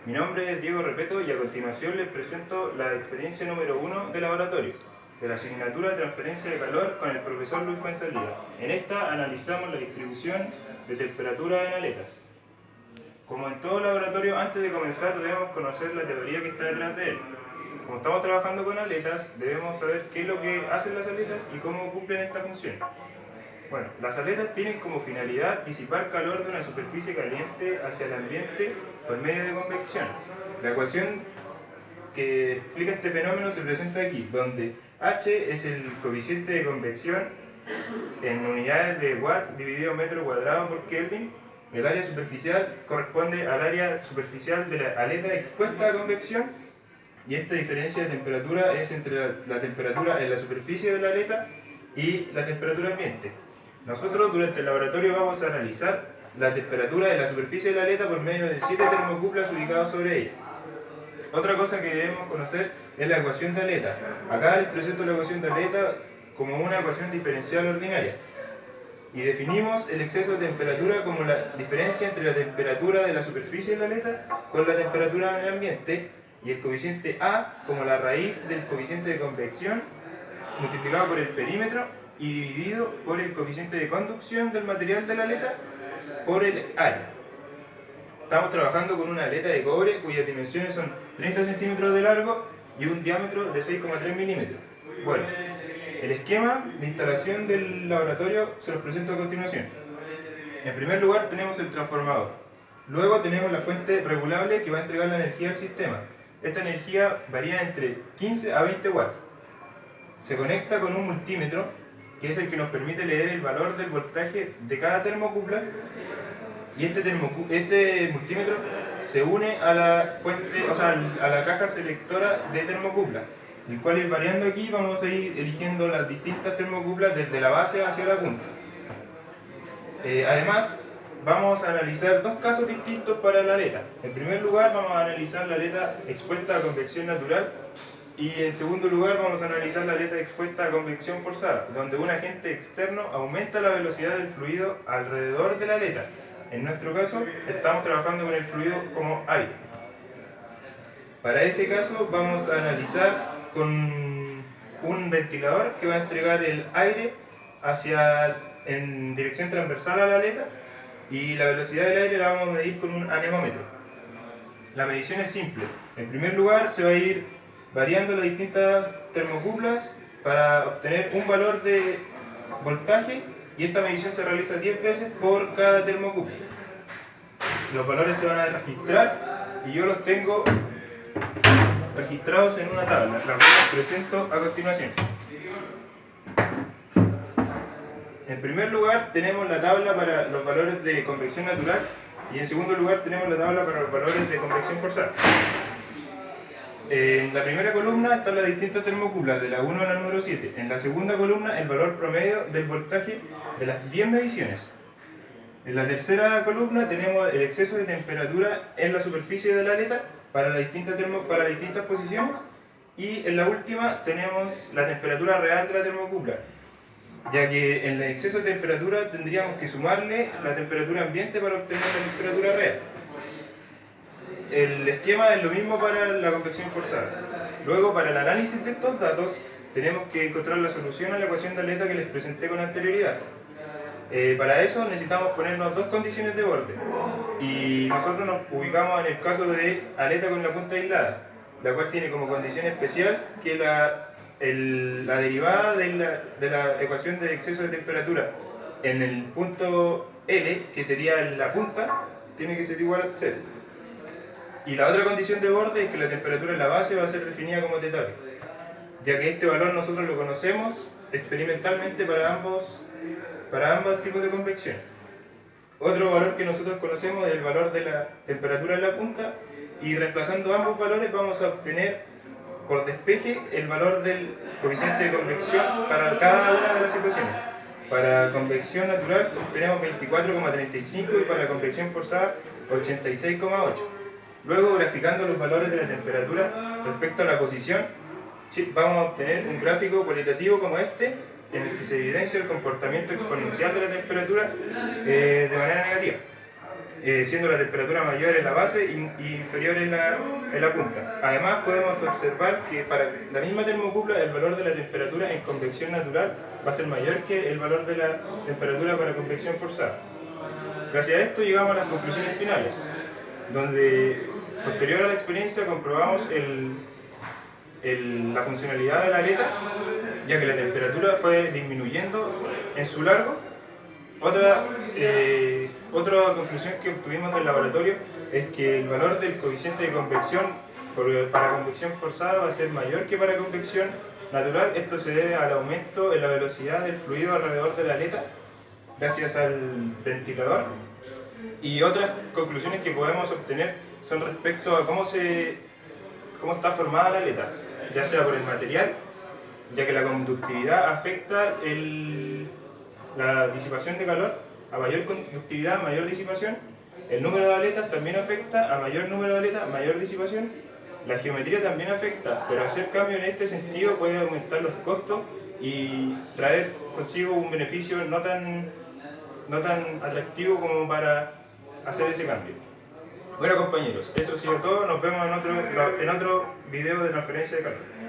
Mi nombre es Diego Repeto y a continuación les presento la experiencia número 1 de laboratorio, de la asignatura de transferencia de calor con el profesor Luis Fuenzalía. En esta analizamos la distribución de temperatura en aletas. Como en todo laboratorio, antes de comenzar debemos conocer la teoría que está detrás de él. Como estamos trabajando con aletas, debemos saber qué es lo que hacen las aletas y cómo cumplen esta función. Bueno, las aletas tienen como finalidad disipar calor de una superficie caliente hacia el ambiente por medio de convección. La ecuación que explica este fenómeno se presenta aquí, donde H es el coeficiente de convección en unidades de watt dividido metro cuadrado por Kelvin. El área superficial corresponde al área superficial de la aleta expuesta a convección, y esta diferencia de temperatura es entre la temperatura en la superficie de la aleta y la temperatura ambiente. Nosotros durante el laboratorio vamos a analizar la temperatura de la superficie de la aleta por medio de 7 termocuplas ubicados sobre ella. Otra cosa que debemos conocer es la ecuación de aleta. Acá les presento la ecuación de aleta como una ecuación diferencial ordinaria. Y definimos el exceso de temperatura como la diferencia entre la temperatura de la superficie de la aleta con la temperatura en el ambiente, y el coeficiente A como la raíz del coeficiente de convección multiplicado por el perímetro y dividido por el coeficiente de conducción del material de la aleta por el área. Estamos trabajando con una aleta de cobre cuyas dimensiones son 30 centímetros de largo y un diámetro de 6,3 milímetros. Bueno, el esquema de instalación del laboratorio se los presento a continuación. En primer lugar tenemos el transformador. Luego tenemos la fuente regulable que va a entregar la energía al sistema. Esta energía varía entre 15 a 20 watts. Se conecta con un multímetro, que es el que nos permite leer el valor del voltaje de cada termocupla, y este multímetro se une a la fuente, a la caja selectora de termocupla, el cual ir variando aquí. Vamos a ir eligiendo las distintas termocuplas desde la base hacia la punta. Además, vamos a analizar dos casos distintos para la aleta. En primer lugar, vamos a analizar la aleta expuesta a convección natural, y en segundo lugar vamos a analizar la aleta expuesta a convección forzada, donde un agente externo aumenta la velocidad del fluido alrededor de la aleta. En nuestro caso, estamos trabajando con el fluido como aire. Para ese caso vamos a analizar con un ventilador que va a entregar el aire en dirección transversal a la aleta, y la velocidad del aire la vamos a medir con un anemómetro. La medición es simple. En primer lugar se va a ir variando las distintas termocuplas para obtener un valor de voltaje, y esta medición se realiza 10 veces por cada termocupla. Los valores se van a registrar y yo los tengo registrados en una tabla, la cual les presento a continuación. En primer lugar tenemos la tabla para los valores de convección natural, y en segundo lugar tenemos la tabla para los valores de convección forzada. En la primera columna están las distintas termocuplas, de la 1 a la número 7. En la segunda columna el valor promedio del voltaje de las 10 mediciones. En la tercera columna tenemos el exceso de temperatura en la superficie de la aleta para las distintas posiciones. Y en la última tenemos la temperatura real de la termocupla, ya que en el exceso de temperatura tendríamos que sumarle la temperatura ambiente para obtener la temperatura real. El esquema es lo mismo para la convección forzada. Luego, para el análisis de estos datos, tenemos que encontrar la solución a la ecuación de aleta que les presenté con anterioridad. Para eso necesitamos ponernos dos condiciones de borde, y nosotros nos ubicamos en el caso de aleta con la punta aislada, la cual tiene como condición especial que la derivada de la ecuación de exceso de temperatura en el punto L, que sería la punta, tiene que ser igual a 0. Y la otra condición de borde es que la temperatura en la base va a ser definida como θ, ya que este valor nosotros lo conocemos experimentalmente para ambos tipos de convección. Otro valor que nosotros conocemos es el valor de la temperatura en la punta, y reemplazando ambos valores vamos a obtener por despeje el valor del coeficiente de convección para cada una de las situaciones. Para convección natural obtenemos 24,35 y para convección forzada 86,8. Luego, graficando los valores de la temperatura respecto a la posición, vamos a obtener un gráfico cualitativo como este, en el que se evidencia el comportamiento exponencial de la temperatura de manera negativa. siendo la temperatura mayor en la base y inferior en la punta. Además podemos observar que para la misma termocupla el valor de la temperatura en convección natural va a ser mayor que el valor de la temperatura para convección forzada. Gracias a esto llegamos a las conclusiones finales, donde posterior a la experiencia comprobamos la funcionalidad de la aleta, ya que la temperatura fue disminuyendo en su largo. Otra conclusión que obtuvimos del laboratorio es que el valor del coeficiente de convección para convección forzada va a ser mayor que para convección natural. Esto se debe al aumento en la velocidad del fluido alrededor de la aleta gracias al ventilador. Y otras conclusiones que podemos obtener son respecto a cómo está formada la aleta, ya sea por el material, ya que la conductividad afecta la disipación de calor. A mayor conductividad, mayor disipación. El número de aletas también afecta, a mayor número de aletas, mayor disipación. La geometría también afecta, pero hacer cambio en este sentido puede aumentar los costos y traer consigo un beneficio no tan atractivo como para hacer ese cambio. Bueno compañeros, eso ha sido todo, nos vemos en otro video de transferencia de calor.